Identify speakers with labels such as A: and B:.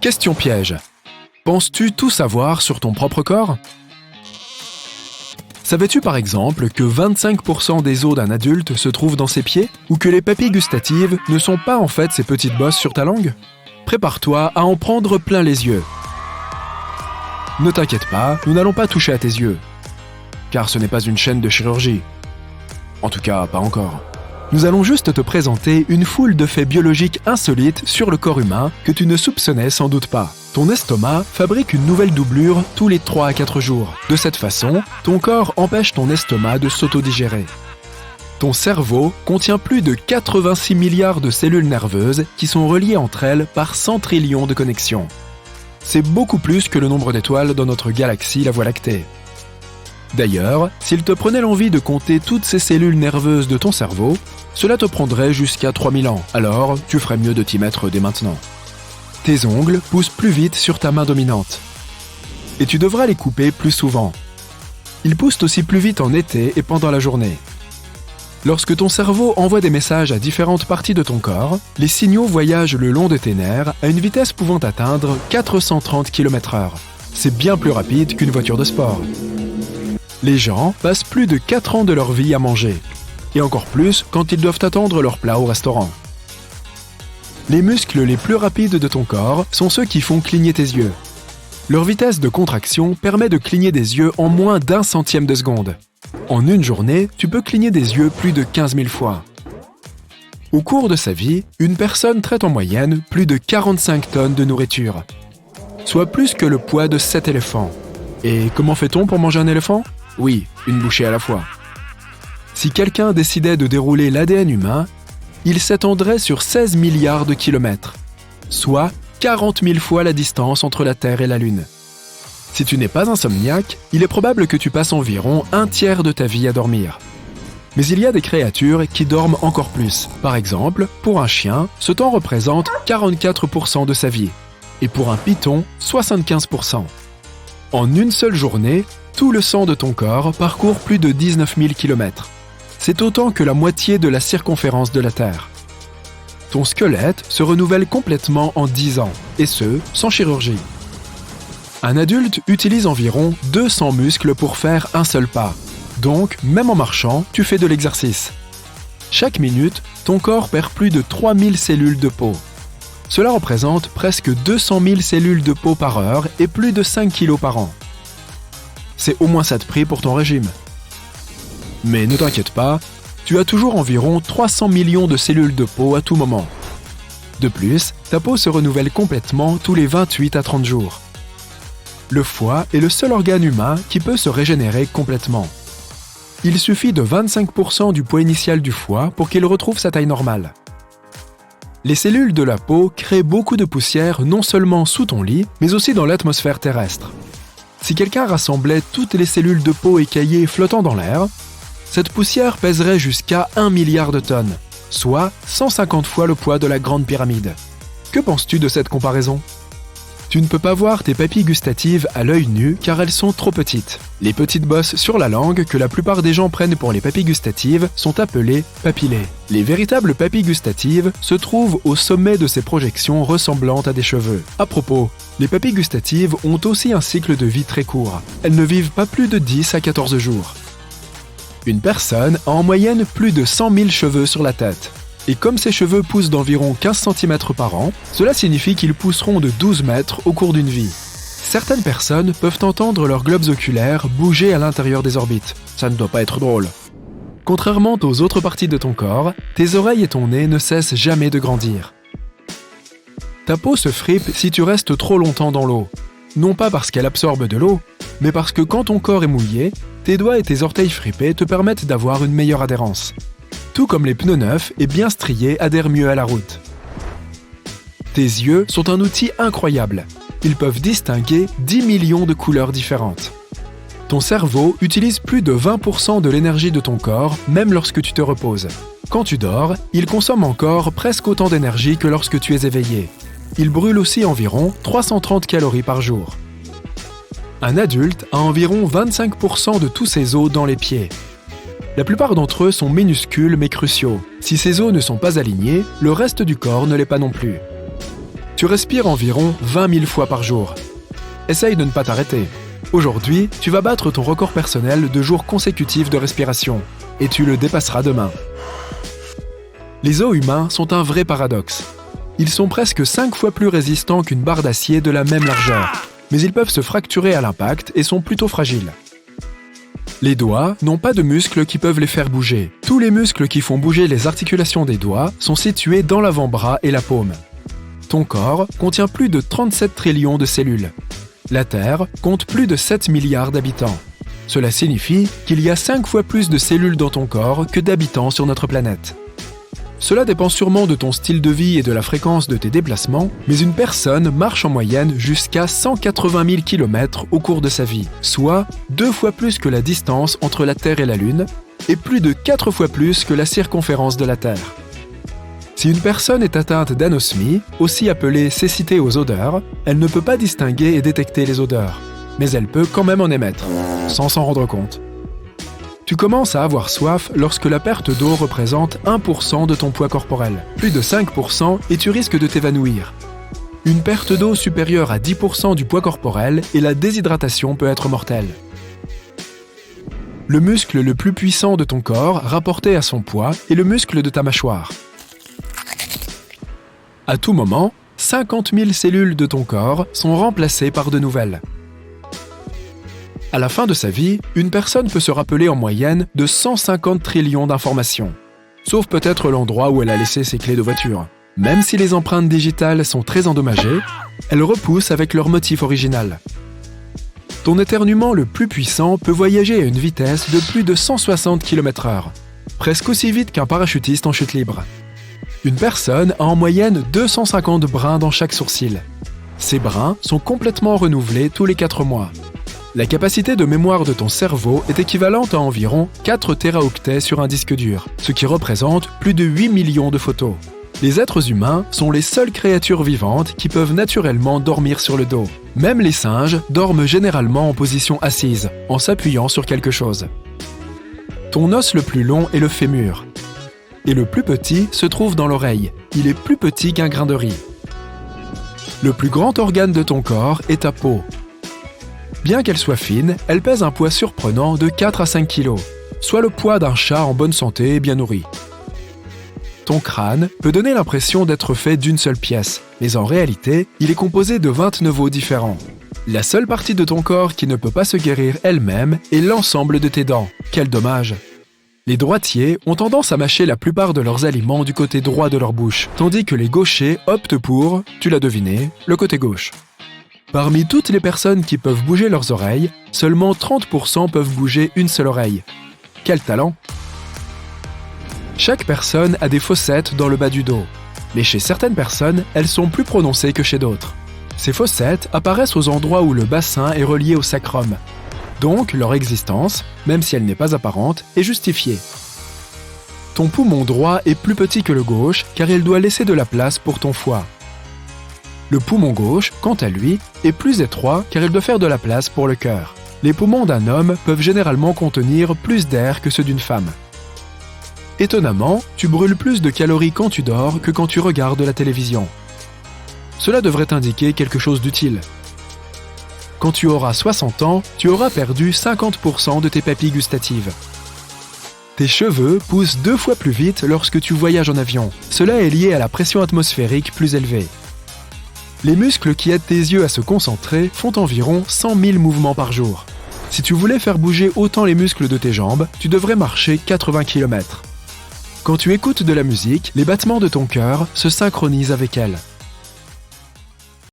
A: Question piège. Penses-tu tout savoir sur ton propre corps? Savais-tu par exemple que 25% des os d'un adulte se trouvent dans ses pieds? Ou que les papilles gustatives ne sont pas en fait ces petites bosses sur ta langue? Prépare-toi à en prendre plein les yeux. Ne t'inquiète pas, nous n'allons pas toucher à tes yeux. Car ce n'est pas une chaîne de chirurgie. En tout cas, pas encore. Nous allons juste te présenter une foule de faits biologiques insolites sur le corps humain que tu ne soupçonnais sans doute pas. Ton estomac fabrique une nouvelle doublure tous les 3 à 4 jours. De cette façon, ton corps empêche ton estomac de s'autodigérer. Ton cerveau contient plus de 86 milliards de cellules nerveuses qui sont reliées entre elles par 100 trillions de connexions. C'est beaucoup plus que le nombre d'étoiles dans notre galaxie, la Voie lactée. D'ailleurs, s'il te prenait l'envie de compter toutes ces cellules nerveuses de ton cerveau, cela te prendrait jusqu'à 3000 ans, alors tu ferais mieux de t'y mettre dès maintenant. Tes ongles poussent plus vite sur ta main dominante. Et tu devras les couper plus souvent. Ils poussent aussi plus vite en été et pendant la journée. Lorsque ton cerveau envoie des messages à différentes parties de ton corps, les signaux voyagent le long de tes nerfs à une vitesse pouvant atteindre 430 km/h. C'est bien plus rapide qu'une voiture de sport. Les gens passent plus de 4 ans de leur vie à manger, et encore plus quand ils doivent attendre leur plat au restaurant. Les muscles les plus rapides de ton corps sont ceux qui font cligner tes yeux. Leur vitesse de contraction permet de cligner des yeux en moins d'1 centième de seconde. En une journée, tu peux cligner des yeux plus de 15 000 fois. Au cours de sa vie, une personne traite en moyenne plus de 45 tonnes de nourriture, soit plus que le poids de 7 éléphants. Et comment fait-on pour manger un éléphant? Oui, une bouchée à la fois. Si quelqu'un décidait de dérouler l'ADN humain, il s'étendrait sur 16 milliards de kilomètres, soit 40 000 fois la distance entre la Terre et la Lune. Si tu n'es pas insomniaque, il est probable que tu passes environ 1/3 de ta vie à dormir. Mais il y a des créatures qui dorment encore plus. Par exemple, pour un chien, ce temps représente 44% de sa vie, et pour un python, 75%. En une seule journée, tout le sang de ton corps parcourt plus de 19 000 km. C'est autant que la moitié de la circonférence de la Terre. Ton squelette se renouvelle complètement en 10 ans, et ce, sans chirurgie. Un adulte utilise environ 200 muscles pour faire un seul pas. Donc, même en marchant, tu fais de l'exercice. Chaque minute, ton corps perd plus de 3000 cellules de peau. Cela représente presque 200 000 cellules de peau par heure et plus de 5 kilos par an. C'est au moins ça de prix pour ton régime. Mais ne t'inquiète pas, tu as toujours environ 300 millions de cellules de peau à tout moment. De plus, ta peau se renouvelle complètement tous les 28 à 30 jours. Le foie est le seul organe humain qui peut se régénérer complètement. Il suffit de 25% du poids initial du foie pour qu'il retrouve sa taille normale. Les cellules de la peau créent beaucoup de poussière non seulement sous ton lit, mais aussi dans l'atmosphère terrestre. Si quelqu'un rassemblait toutes les cellules de peau écaillées flottant dans l'air, cette poussière pèserait jusqu'à 1 milliard de tonnes, soit 150 fois le poids de la Grande Pyramide. Que penses-tu de cette comparaison? Tu ne peux pas voir tes papilles gustatives à l'œil nu car elles sont trop petites. Les petites bosses sur la langue que la plupart des gens prennent pour les papilles gustatives sont appelées papillées. Les véritables papilles gustatives se trouvent au sommet de ces projections ressemblant à des cheveux. À propos, les papilles gustatives ont aussi un cycle de vie très court. Elles ne vivent pas plus de 10 à 14 jours. Une personne a en moyenne plus de 100 000 cheveux sur la tête. Et comme ces cheveux poussent d'environ 15 cm par an, cela signifie qu'ils pousseront de 12 mètres au cours d'une vie. Certaines personnes peuvent entendre leurs globes oculaires bouger à l'intérieur des orbites. Ça ne doit pas être drôle. Contrairement aux autres parties de ton corps, tes oreilles et ton nez ne cessent jamais de grandir. Ta peau se fripe si tu restes trop longtemps dans l'eau. Non pas parce qu'elle absorbe de l'eau, mais parce que quand ton corps est mouillé, tes doigts et tes orteils fripés te permettent d'avoir une meilleure adhérence. Tout comme les pneus neufs et bien striés adhèrent mieux à la route. Tes yeux sont un outil incroyable. Ils peuvent distinguer 10 millions de couleurs différentes. Ton cerveau utilise plus de 20% de l'énergie de ton corps, même lorsque tu te reposes. Quand tu dors, il consomme encore presque autant d'énergie que lorsque tu es éveillé. Il brûle aussi environ 330 calories par jour. Un adulte a environ 25% de tous ses os dans les pieds. La plupart d'entre eux sont minuscules mais cruciaux. Si ces os ne sont pas alignés, le reste du corps ne l'est pas non plus. Tu respires environ 20 000 fois par jour. Essaye de ne pas t'arrêter. Aujourd'hui, tu vas battre ton record personnel de jours consécutifs de respiration, et tu le dépasseras demain. Les os humains sont un vrai paradoxe. Ils sont presque 5 fois plus résistants qu'une barre d'acier de la même largeur, mais ils peuvent se fracturer à l'impact et sont plutôt fragiles. Les doigts n'ont pas de muscles qui peuvent les faire bouger. Tous les muscles qui font bouger les articulations des doigts sont situés dans l'avant-bras et la paume. Ton corps contient plus de 37 trillions de cellules. La Terre compte plus de 7 milliards d'habitants. Cela signifie qu'il y a 5 fois plus de cellules dans ton corps que d'habitants sur notre planète. Cela dépend sûrement de ton style de vie et de la fréquence de tes déplacements, mais une personne marche en moyenne jusqu'à 180 000 km au cours de sa vie, soit 2 fois plus que la distance entre la Terre et la Lune, et plus de 4 fois plus que la circonférence de la Terre. Si une personne est atteinte d'anosmie, aussi appelée cécité aux odeurs, elle ne peut pas distinguer et détecter les odeurs, mais elle peut quand même en émettre, sans s'en rendre compte. Tu commences à avoir soif lorsque la perte d'eau représente 1% de ton poids corporel, plus de 5% et tu risques de t'évanouir. Une perte d'eau supérieure à 10% du poids corporel et la déshydratation peut être mortelle. Le muscle le plus puissant de ton corps, rapporté à son poids, est le muscle de ta mâchoire. À tout moment, 50 000 cellules de ton corps sont remplacées par de nouvelles. À la fin de sa vie, une personne peut se rappeler en moyenne de 150 trillions d'informations. Sauf peut-être l'endroit où elle a laissé ses clés de voiture. Même si les empreintes digitales sont très endommagées, elles repoussent avec leur motif original. Ton éternuement le plus puissant peut voyager à une vitesse de plus de 160 km/h, presque aussi vite qu'un parachutiste en chute libre. Une personne a en moyenne 250 brins dans chaque sourcil. Ces brins sont complètement renouvelés tous les 4 mois. La capacité de mémoire de ton cerveau est équivalente à environ 4 téraoctets sur un disque dur, ce qui représente plus de 8 millions de photos. Les êtres humains sont les seules créatures vivantes qui peuvent naturellement dormir sur le dos. Même les singes dorment généralement en position assise, en s'appuyant sur quelque chose. Ton os le plus long est le fémur. Et le plus petit se trouve dans l'oreille. Il est plus petit qu'un grain de riz. Le plus grand organe de ton corps est ta peau. Bien qu'elle soit fine, elle pèse un poids surprenant de 4 à 5 kg, soit le poids d'un chat en bonne santé et bien nourri. Ton crâne peut donner l'impression d'être fait d'une seule pièce, mais en réalité, il est composé de 29 os différents. La seule partie de ton corps qui ne peut pas se guérir elle-même est l'ensemble de tes dents. Quel dommage! Les droitiers ont tendance à mâcher la plupart de leurs aliments du côté droit de leur bouche, tandis que les gauchers optent pour, tu l'as deviné, le côté gauche. Parmi toutes les personnes qui peuvent bouger leurs oreilles, seulement 30% peuvent bouger une seule oreille. Quel talent! Chaque personne a des fossettes dans le bas du dos, mais chez certaines personnes, elles sont plus prononcées que chez d'autres. Ces fossettes apparaissent aux endroits où le bassin est relié au sacrum. Donc, leur existence, même si elle n'est pas apparente, est justifiée. Ton poumon droit est plus petit que le gauche car il doit laisser de la place pour ton foie. Le poumon gauche, quant à lui, est plus étroit car il doit faire de la place pour le cœur. Les poumons d'un homme peuvent généralement contenir plus d'air que ceux d'une femme. Étonnamment, tu brûles plus de calories quand tu dors que quand tu regardes la télévision. Cela devrait indiquer quelque chose d'utile. Quand tu auras 60 ans, tu auras perdu 50% de tes papilles gustatives. Tes cheveux poussent 2 fois plus vite lorsque tu voyages en avion. Cela est lié à la pression atmosphérique plus élevée. Les muscles qui aident tes yeux à se concentrer font environ 100 000 mouvements par jour. Si tu voulais faire bouger autant les muscles de tes jambes, tu devrais marcher 80 km. Quand tu écoutes de la musique, les battements de ton cœur se synchronisent avec elle.